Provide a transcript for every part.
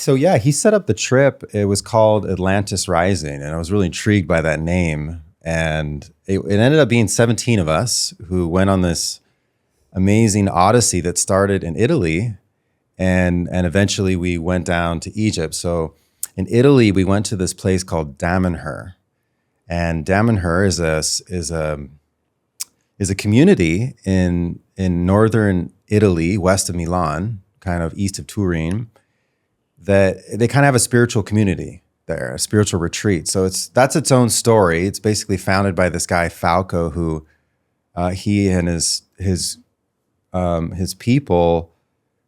So yeah, he set up the trip. It was called Atlantis Rising, and I was really intrigued by that name. And it ended up being 17 of us who went on this amazing odyssey that started in Italy, and eventually we went down to Egypt. So in Italy, we went to this place called Damanhur, and Damanhur is a community in northern Italy, west of Milan, kind of east of Turin, that they kind of have a spiritual community there, a spiritual retreat. So that's its own story. It's basically founded by this guy Falco, who he and his people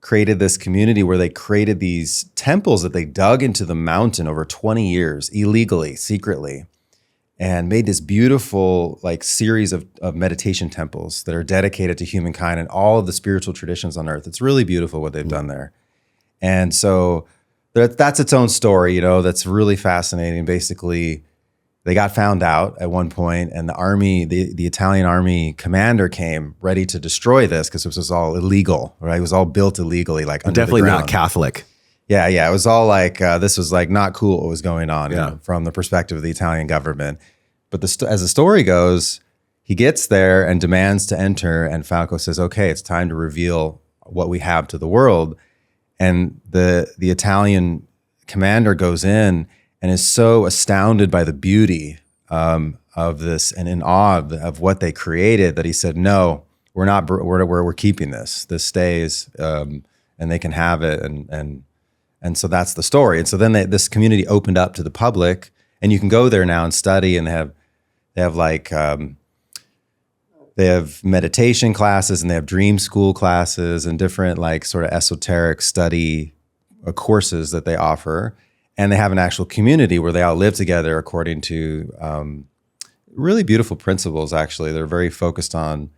created this community where they created these temples that they dug into the mountain over 20 years illegally, secretly, and made this beautiful like series of meditation temples that are dedicated to humankind and all of the spiritual traditions on earth. It's really beautiful what they've done there. And so that's its own story, you know, that's really fascinating. Basically, they got found out at one point, and the army, the Italian army commander came ready to destroy this because this was all illegal, right? It was all built illegally, like under definitely the ground. not Catholic. Yeah. It was all like, this was like not cool what was going on, you know, from the perspective of the Italian government. But as the story goes, he gets there and demands to enter, and Falco says, okay, it's time to reveal what we have to the world. And the Italian commander goes in and is so astounded by the beauty of this and in awe of what they created that he said, no, we're keeping this. This stays, and they can have it. And so that's the story. And so then this community opened up to the public, and you can go there now and study, and they have meditation classes, and they have dream school classes and different like sort of esoteric study courses that they offer. And they have an actual community where they all live together according to really beautiful principles, actually. They're very focused on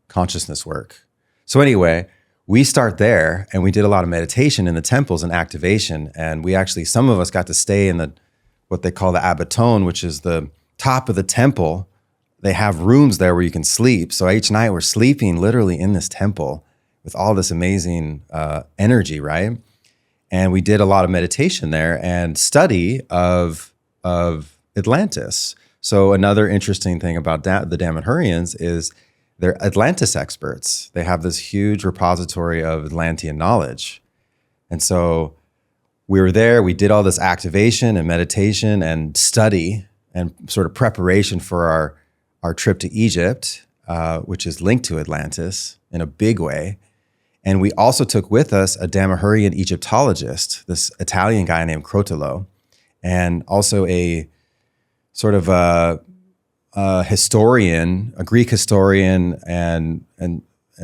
consciousness work. So anyway, we start there, and we did a lot of meditation in the temples and activation. And we actually, some of us got to stay in what they call the abatone, which is the top of the temple. They have rooms there where you can sleep. So each night we're sleeping literally in this temple with all this amazing energy, right? And we did a lot of meditation there and study of Atlantis. So another interesting thing about the Damanhurians is they're Atlantis experts. They have this huge repository of Atlantean knowledge. And so we were there, we did all this activation and meditation and study and sort of preparation for our trip to Egypt, which is linked to Atlantis in a big way. And we also took with us a Damanhurian Egyptologist, this Italian guy named Crotolo, and also a sort of a historian, a Greek historian, and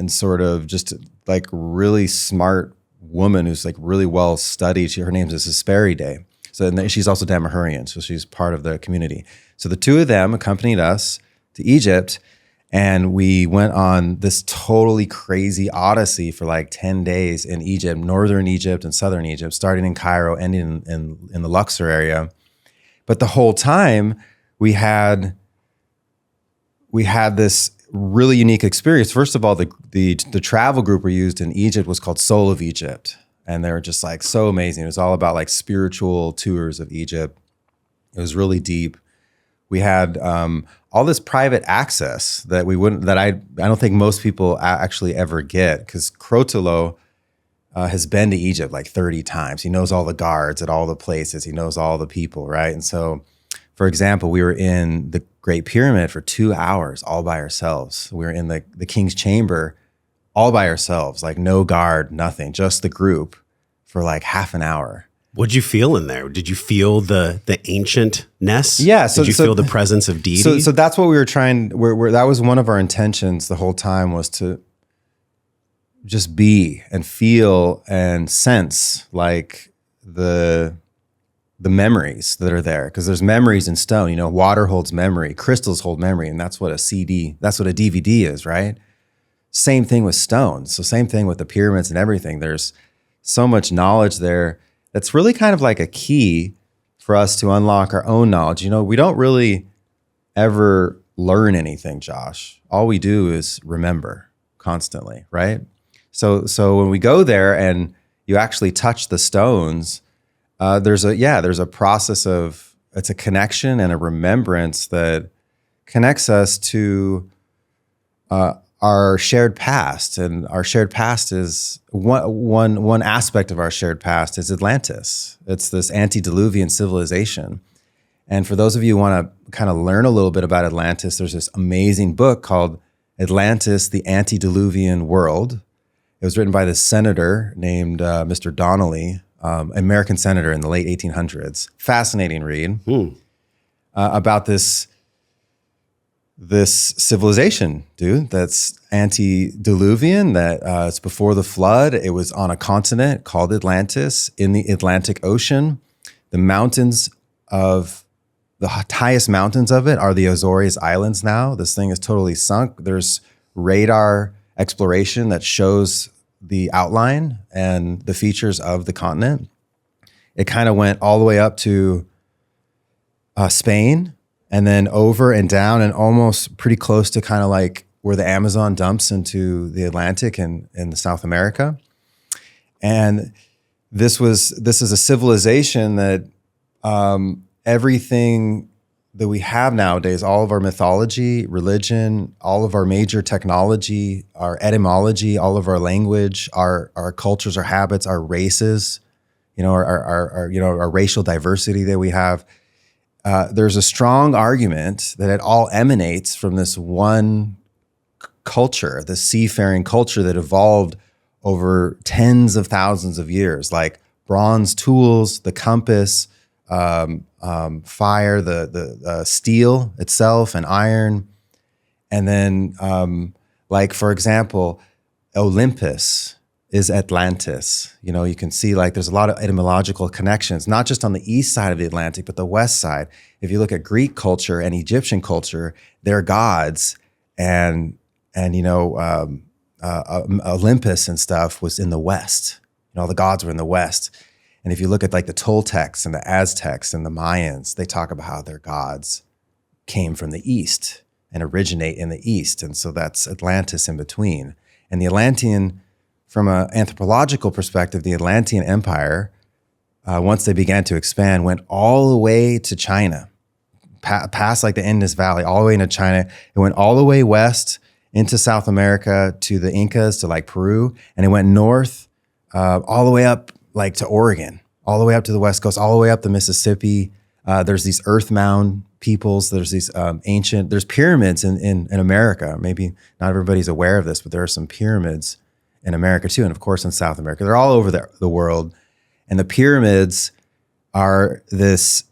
sort of just like really smart woman who's like really well studied. Her name is Hesperide. So and she's also Damanhurian, so she's part of the community. So the two of them accompanied us to Egypt, and we went on this totally crazy odyssey for like 10 days in Egypt, northern Egypt and southern Egypt, starting in Cairo, ending in the Luxor area. But the whole time we had this really unique experience. First of all, the travel group we used in Egypt was called Soul of Egypt. And they were just like so amazing. It was all about like spiritual tours of Egypt. It was really deep. We had all this private access that I don't think most people actually ever get, because Crotolo has been to Egypt like 30 times. He knows all the guards at all the places. He knows all the people, right? And so, for example, we were in the Great Pyramid for 2 hours all by ourselves. We were in the King's Chamber all by ourselves, like no guard, nothing, just the group for like half an hour. What'd you feel in there? Did you feel the ancientness? Yeah. Did you feel the presence of deity? So that's what we were trying. That was one of our intentions the whole time, was to just be and feel and sense like the memories that are there, because there's memories in stone. You know, water holds memory, crystals hold memory, and that's what a DVD is, right? Same thing with stones. So same thing with the pyramids and everything. There's so much knowledge there that's really kind of like a key for us to unlock our own knowledge. You know, we don't really ever learn anything, Josh. All we do is remember constantly, right? So when we go there and you actually touch the stones, There's a process of, it's a connection and a remembrance that connects us to our shared past. And our shared past is one aspect of our shared past is Atlantis. It's this antediluvian civilization. And for those of you who want to kind of learn a little bit about Atlantis, there's this amazing book called Atlantis, the Antediluvian World. It was written by this senator named Mr. Donnelly, American senator in the late 1800s. Fascinating read about this civilization, dude, that's antediluvian, that it's before the flood. It was on a continent called Atlantis in the Atlantic Ocean. The highest mountains of it are the Azores Islands now. This thing is totally sunk. There's radar exploration that shows the outline and the features of the continent. It kind of went all the way up to Spain, and then over and down and almost pretty close to kind of like where the Amazon dumps into the Atlantic in South America. And this is a civilization that everything that we have nowadays, all of our mythology, religion, all of our major technology, our etymology, all of our language, our cultures, our habits, our races, our racial diversity that we have. There's a strong argument that it all emanates from this one culture, the seafaring culture that evolved over tens of thousands of years, like bronze tools, the compass, fire, the steel itself, and iron. And then, like, for example, Olympus is Atlantis. You can see like there's a lot of etymological connections, not just on the east side of the Atlantic, but the west side. If you look at Greek culture and Egyptian culture, their gods and Olympus and stuff was in the west. All the gods were in the west. And if you look at like the Toltecs and the Aztecs and the Mayans, they talk about how their gods came from the east and originate in the east. And so that's Atlantis in between. And the Atlantean, from an anthropological perspective, the Atlantean Empire, once they began to expand, went all the way to China, past like the Indus Valley, all the way into China. It went all the way west into South America to the Incas, to like Peru. And it went north all the way up like to Oregon, all the way up to the West Coast, all the way up the Mississippi. There's these earth mound peoples. There's these there's pyramids in America. Maybe not everybody's aware of this, but there are some pyramids in America too. And of course in South America, they're all over the world. And the pyramids are this,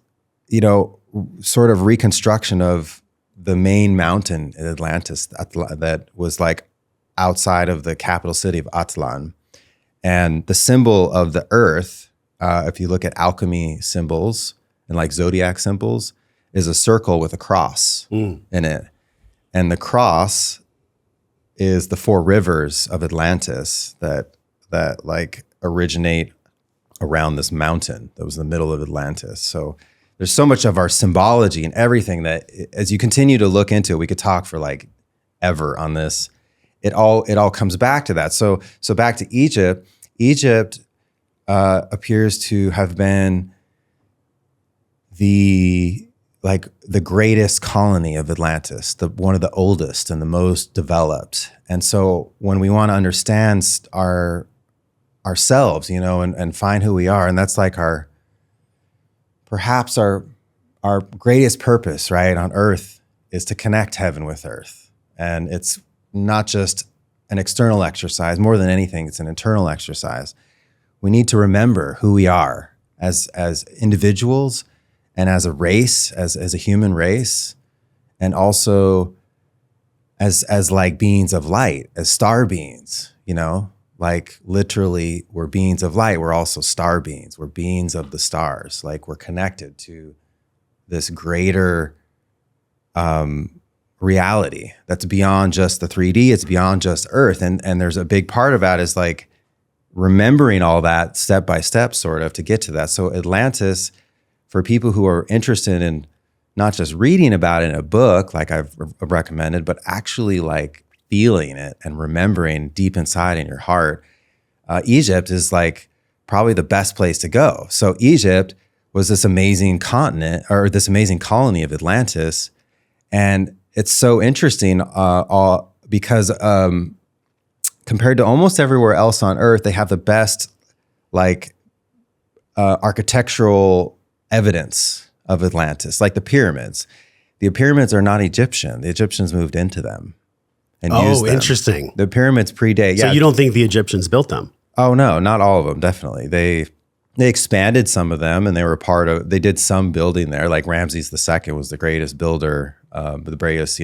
sort of reconstruction of the main mountain in Atlantis that was like outside of the capital city of Atlan. And the symbol of the earth, if you look at alchemy symbols and like zodiac symbols, is a circle with a cross in it. And the cross is the four rivers of Atlantis that like originate around this mountain that was in the middle of Atlantis. So there's so much of our symbology and everything that as you continue to look into it, we could talk for like ever on this. It all comes back to that. So back to Egypt. Egypt appears to have been the greatest colony of Atlantis, one of the oldest and the most developed. And so when we want to understand ourselves, and find who we are, and that's like perhaps our greatest purpose, right, on earth is to connect heaven with earth. And it's not just an external exercise. More than anything, it's an internal exercise. We need to remember who we are as individuals and as a race, as a human race, and also as like beings of light, as star beings, like literally we're beings of light. We're also star beings. We're beings of the stars. Like we're connected to this greater reality that's beyond just the 3D. It's beyond just Earth. And there's a big part of that is like remembering all that step by step sort of to get to that. So Atlantis, for people who are interested in not just reading about it in a book like I've recommended, but actually like feeling it and remembering deep inside in your heart, Egypt is like probably the best place to go. So Egypt was this amazing continent, or this amazing colony of Atlantis. And it's so interesting because compared to almost everywhere else on Earth, they have the best architectural evidence of Atlantis, like the pyramids. The pyramids are not Egyptian. The Egyptians moved into them and used them. Interesting. The pyramids predate. So you don't think the Egyptians built them? Oh no, not all of them. Definitely, they expanded some of them, and they were they did some building there. Like Ramses II was the greatest builder, the greatest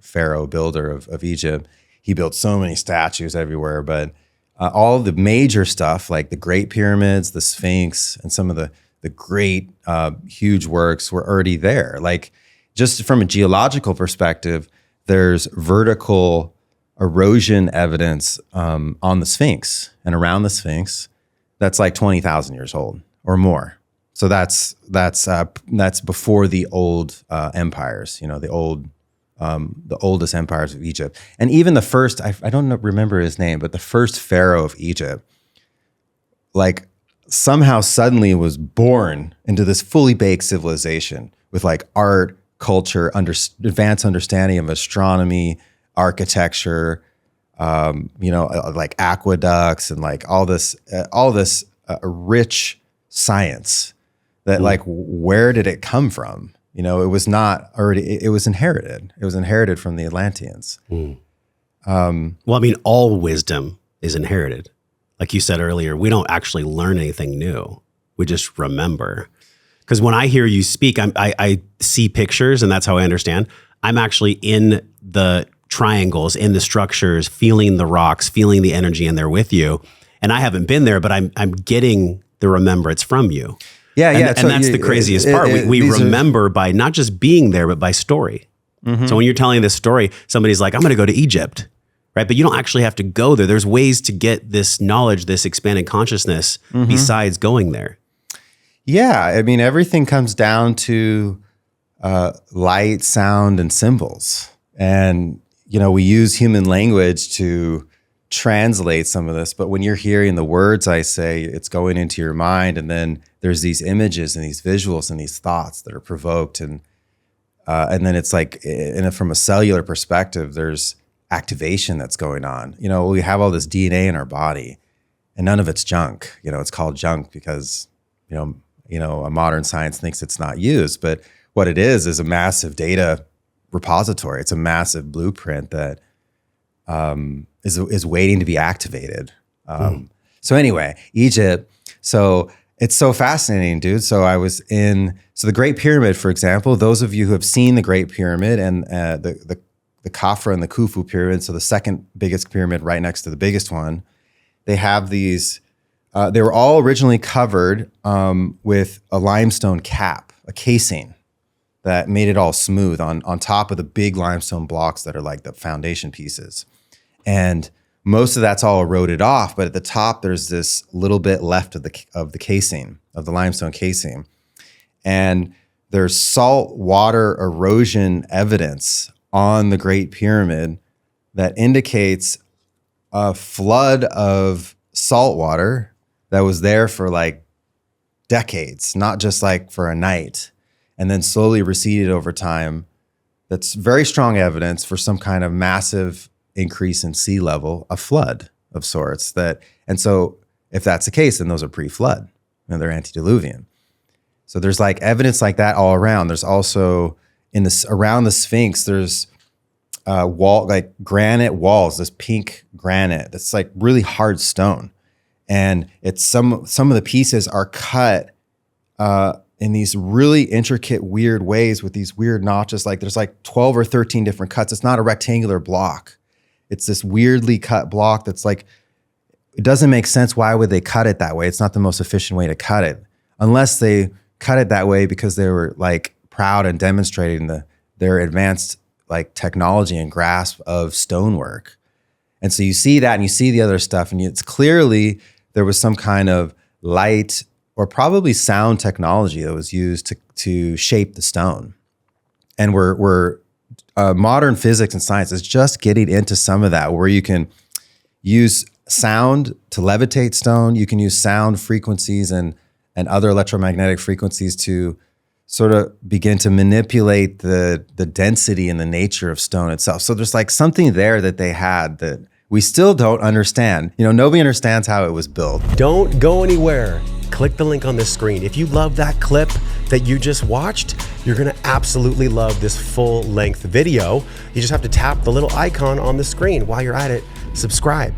pharaoh builder of Egypt. He built so many statues everywhere, but all of the major stuff, like the Great Pyramids, the Sphinx, and some of the great huge works were already there. Like just from a geological perspective, there's vertical erosion evidence on the Sphinx and around the Sphinx that's like 20,000 years old or more. So that's before the old empires, the oldest empires of Egypt. And even the first, I don't remember his name, but the first pharaoh of Egypt, like somehow suddenly was born into this fully baked civilization with like art, culture, advanced understanding of astronomy, architecture, like aqueducts and like all this rich science that like, where did it come from? It was not already, it was inherited. It was inherited from the Atlanteans. Well, I mean, all wisdom is inherited. Like you said earlier, we don't actually learn anything new. We just remember. Because when I hear you speak, I see pictures, and that's how I understand. I'm actually in the triangles, in the structures, feeling the rocks, feeling the energy in there with you. And I haven't been there, but I'm getting the remembrance from you. Yeah. And that's the craziest part. We remember by not just being there, but by story. Mm-hmm. So when you're telling this story, somebody's like, I'm going to go to Egypt, right? But you don't actually have to go there. There's ways to get this knowledge, this expanded consciousness besides going there. Yeah. I mean, everything comes down to light, sound, and symbols. And, we use human language to translate some of this, but when you're hearing the words I say, it's going into your mind, and then there's these images and these visuals and these thoughts that are provoked, and then it's like, from a cellular perspective, there's activation that's going on. We have all this DNA in our body, and none of it's junk. It's called junk because a modern science thinks it's not used, but what it is a massive data repository. It's a massive blueprint that is waiting to be activated. So anyway, Egypt. So it's so fascinating, dude. So the Great Pyramid, for example, those of you who have seen the Great Pyramid and the Khafra and the Khufu pyramid, so the second biggest pyramid right next to the biggest one, they have these, they were all originally covered with a limestone cap, a casing that made it all smooth on top of the big limestone blocks that are like the foundation pieces. And most of that's all eroded off, but at the top there's this little bit left of the casing, of the limestone casing. And there's salt water erosion evidence on the Great Pyramid that indicates a flood of salt water that was there for like decades, not just like for a night, and then slowly receded over time. That's very strong evidence for some kind of massive increase in sea level, a flood of sorts. And so if that's the case, then those are pre-flood and they're antediluvian. So there's like evidence like that all around. There's also around the Sphinx, there's granite walls, this pink granite that's like really hard stone. And it's some of the pieces are cut in these really intricate, weird ways with these weird notches. Like there's like 12 or 13 different cuts. It's not a rectangular block. It's this weirdly cut block that's like, it doesn't make sense. Why would they cut it that way? It's not the most efficient way to cut it, unless they cut it that way because they were like proud and demonstrating their advanced like technology and grasp of stonework. And so you see that and you see the other stuff, and it's clearly there was some kind of light or probably sound technology that was used to shape the stone. And we're modern physics and science is just getting into some of that, where you can use sound to levitate stone. You can use sound frequencies and other electromagnetic frequencies to sort of begin to manipulate the density and the nature of stone itself. So there's like something there that they had that we still don't understand. You know, nobody understands how it was built. Don't go anywhere. Click the link on this screen. If you love that clip that you just watched, you're gonna absolutely love this full-length video. You just have to tap the little icon on the screen. While you're at it, subscribe.